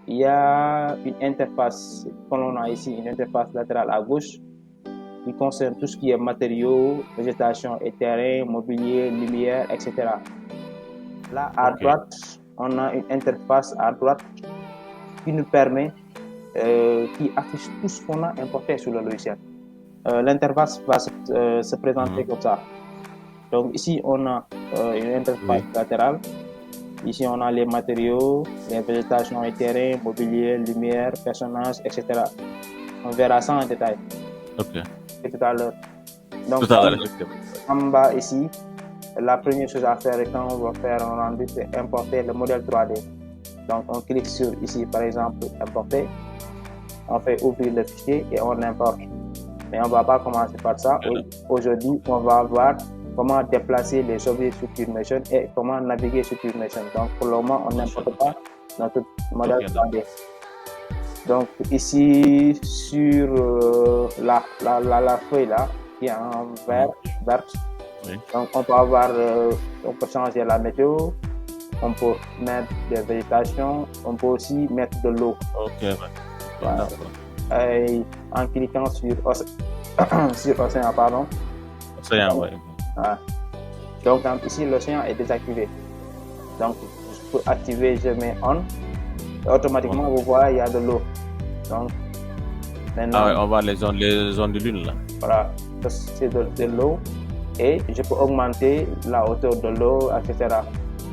il y a une interface, comme on a ici, une interface latérale à gauche qui concerne tout ce qui est matériaux, végétation et terrain, mobilier, lumière, etc. Là, à droite, on a une interface à droite qui nous permet, qui affiche tout ce qu'on a importé sur le logiciel. L'interface va se présenter comme ça. Donc ici, on a une interface latérale. Ici, on a les matériaux, les végétations et terrains, mobilier, lumière, personnages, etc. On verra ça en détail. Et tout à l'heure. Donc, en bas ici, la première chose à faire quand on va faire un rendu, c'est importer le modèle 3D. Donc, on clique sur ici, par exemple, importer. On fait ouvrir le fichier et on importe. Mais on ne va pas commencer par ça. Aujourd'hui, on va voir comment déplacer les objets sur CubeMotion et comment naviguer sur CubeMotion. Donc, pour le moment, on n'importe pas notre modèle 3D. Donc, ici, sur la feuille là, qui est en vert, donc on peut avoir, on peut changer la météo, on peut mettre des végétations, on peut aussi mettre de l'eau. Voilà. Et en cliquant sur océan, pardon. Océan, oui. Voilà. Donc ici, l'océan est désactivé. Donc, pour activer, je mets on. Et automatiquement, vous voyez, il y a de l'eau. Donc, maintenant, on voit les zones de lune là. Voilà, c'est de l'eau. Et je peux augmenter la hauteur de l'eau, etc.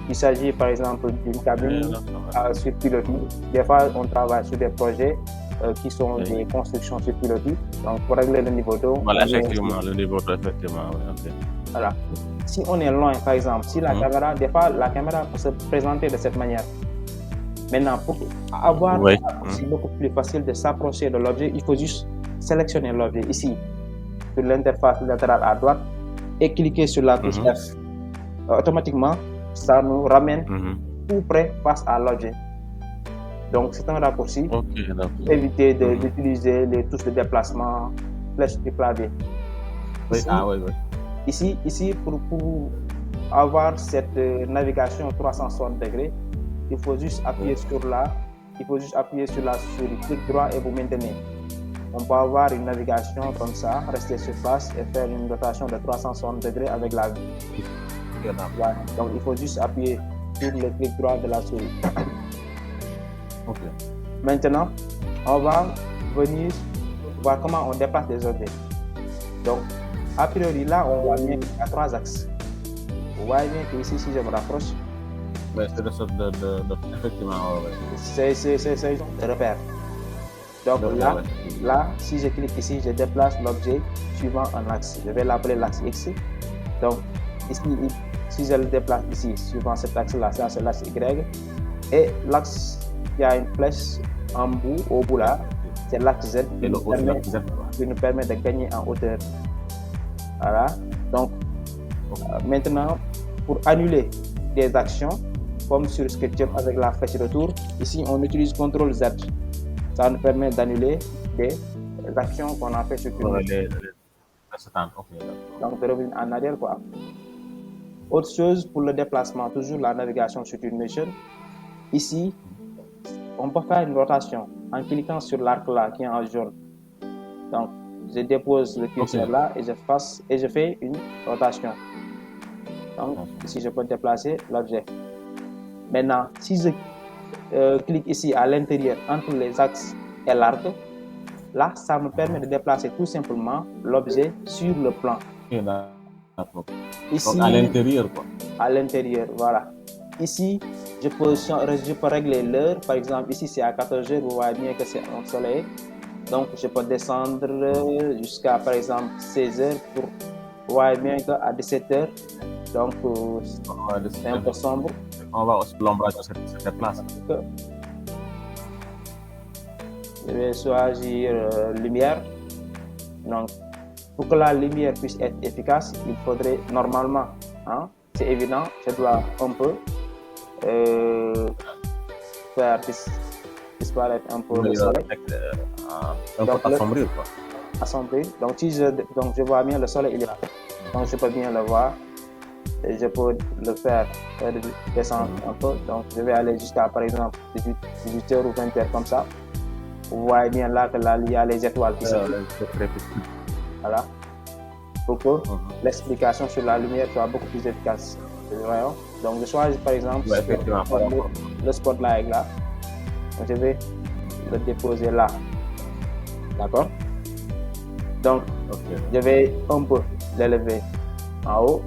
Il s'agit par exemple d'une cabine sur pilotis. Des fois, on travaille sur des projets qui sont des constructions sur pilotis. Donc, pour régler le niveau d'eau. Voilà, effectivement, le niveau d'eau, effectivement. Okay. Voilà. Si on est loin, par exemple, si la caméra, des fois, la caméra peut se présenter de cette manière. Maintenant, pour avoir, c'est beaucoup plus facile de s'approcher de l'objet, il faut juste sélectionner l'objet ici, sur l'interface latérale à droite, et cliquer sur la touche F. Automatiquement, ça nous ramène tout près face à l'objet. Donc, c'est un raccourci pour éviter d'utiliser les touches de déplacement, flèche du clavier. Ici, pour avoir cette navigation 360 degrés, il faut juste appuyer sur la souris, clic droit et vous maintenez. On peut avoir une navigation comme ça, rester sur place et faire une rotation de 360 degrés avec la vue. Voilà. Donc il faut juste appuyer sur le clic droit de la souris. Maintenant, on va venir voir comment on déplace les objets. Donc, a priori, là, on voit bien qu'il y a 3 axes. Vous voyez bien qu'ici, si je me rapproche, c'est de sorte effectivement, c'est de repère. Donc là, si je clique ici, je déplace l'objet suivant un axe. Je vais l'appeler l'axe X. Donc ici, si je le déplace ici, suivant cet axe-là, ça c'est l'axe Y. Et l'axe, il y a une flèche au bout là, c'est l'axe Z qui nous permet de gagner en hauteur. Voilà. Donc maintenant, pour annuler des actions, comme sur SketchUp avec la flèche retour, ici on utilise CTRL Z. Ça nous permet d'annuler des actions qu'on a fait sur CubeMotion. Donc de revenir en arrière quoi. Autre chose pour le déplacement, toujours la navigation sur CubeMotion. Ici, on peut faire une rotation en cliquant sur l'arc là qui est en jaune. Donc je dépose le curseur là et je fais une rotation. Donc ici je peux déplacer l'objet. Maintenant, si je clique ici à l'intérieur entre les axes et l'arc, là, ça me permet de déplacer tout simplement l'objet sur le plan. Ici, donc à l'intérieur, quoi. À l'intérieur, voilà. Ici, je peux régler l'heure. Par exemple, ici, c'est à 14h. Vous voyez bien que c'est un soleil. Donc, je peux descendre jusqu'à, par exemple, 16h pour vous voyez bien qu'à 17h. Donc, c'est un peu sombre. On va aussi l'ombrage de cette place. Je vais choisir lumière. Donc, pour que la lumière puisse être efficace, il faudrait normalement, c'est évident, je dois un peu faire disparaître un peu le soleil. Un peu assombrir, quoi. Assombrir. Donc, je vois bien le soleil, il est là. Donc, je peux bien le voir. et je peux le faire descendre un peu. Donc, je vais aller jusqu'à, par exemple, 18h ou 20h comme ça. Vous voyez bien là que là, il y a les étoiles qui voilà. Pour que l'explication sur la lumière soit beaucoup plus efficace. Donc, je choisis par exemple le spotlight là. Donc, je vais le déposer là. D'accord? Donc, je vais un peu l'élever en haut.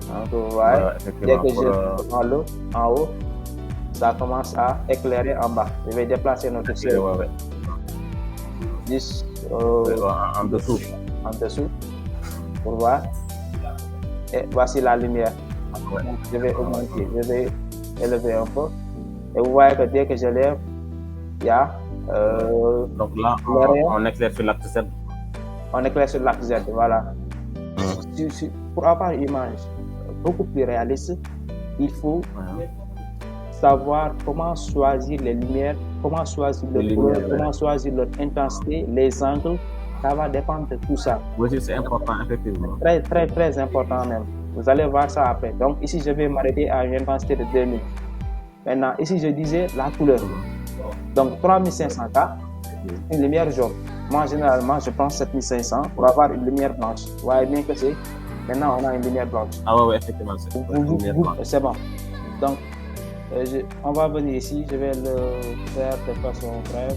Donc, vous voyez, dès que je prends l'eau en haut, ça commence à éclairer en bas. Je vais déplacer notre ciel juste en dessous. En dessous, pour voir. Et voici la lumière. Donc, je vais augmenter, je vais élever un peu. Et vous voyez que dès que je lève, il y a. Donc là, on éclaire sur l'axe Z. On éclaire sur l'axe Z, voilà. Pour avoir une image beaucoup plus réaliste, il faut savoir comment choisir les lumières, comment choisir le couleur, comment choisir leur intensité, les angles. Ça va dépendre de tout ça. Oui, c'est important, effectivement. Très, très, très important même. Vous allez voir ça après. Donc, ici, je vais m'arrêter à une intensité de 2000. Maintenant, ici, je disais la couleur. Donc, 3500K, une lumière jaune. Moi, généralement, je prends 7500 pour avoir une lumière blanche. Vous voyez bien que c'est. Maintenant, on a une lumière blanche. Ah ouais, effectivement, c'est une lumière blanche. C'est bon. Donc, on va venir ici. Je vais le faire de façon brève.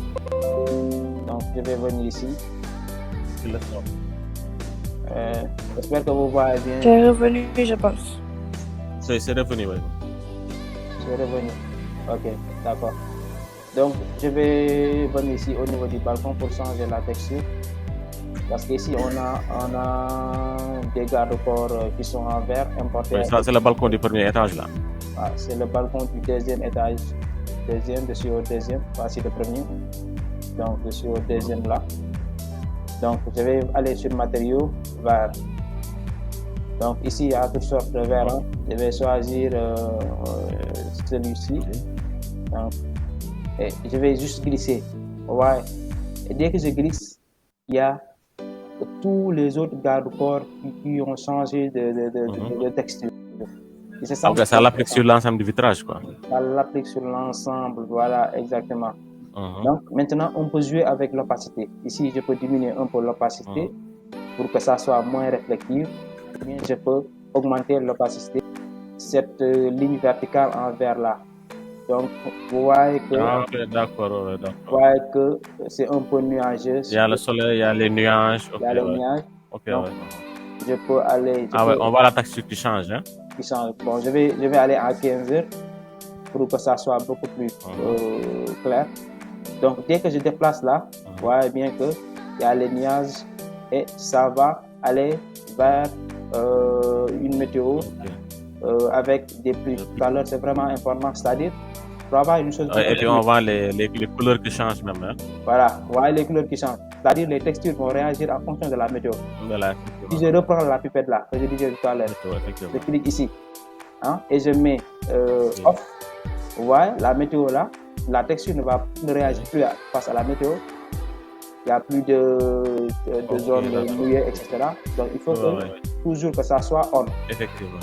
Donc, je vais venir ici. J'espère que vous voyez bien. C'est revenu, je pense. C'est revenu, oui. C'est revenu. Ok, d'accord. Donc, je vais venir ici au niveau du balcon pour changer la texture. Parce qu'ici, on a des garde-corps qui sont en verre importés. Oui, ça, c'est le balcon du premier étage, là. Ah, c'est le balcon du deuxième étage. Je suis au deuxième. Voici le premier. Donc, je suis au deuxième là. Donc, je vais aller sur matériaux, verre. Donc, ici, il y a toutes sortes de verres. Hein. Je vais choisir celui-ci. Donc, et je vais juste glisser. Ouais. Et dès que je glisse, il y a tous les autres garde-corps qui ont changé de texture. Après, ça l'applique sur l'ensemble du vitrage, quoi. Ça l'applique sur l'ensemble, voilà, exactement. Donc, maintenant, on peut jouer avec l'opacité. Ici, je peux diminuer un peu l'opacité pour que ça soit moins reflectif. Bien, je peux augmenter l'opacité. Cette ligne verticale en vert là. Donc, vous voyez que, d'accord. vous voyez que c'est un peu nuageux. Il y a le soleil, il y a les nuages. Il y a les nuages. Donc, je peux aller. On voit la texture qui change. Hein? Qui change. Bon, je vais aller à 15 heures pour que ça soit beaucoup plus clair. Donc, dès que je déplace là, vous voyez bien qu'il y a les nuages et ça va aller vers une météo avec des pluies. Tout à l'heure, c'est vraiment important, c'est-à-dire pour avoir une chose. Et puis, on voit les couleurs qui changent même. Hein? Voilà, vous voyez les couleurs qui changent. C'est-à-dire les textures vont réagir en fonction de la météo. Si je reprends la pipette là, que je disais tout à l'heure, je clique ici hein, et je mets off. Vous voyez, la météo là, la texture ne réagit plus face à la météo. Il n'y a plus de zones mouillées, etc. Donc, il faut toujours que ça soit on. Effectivement.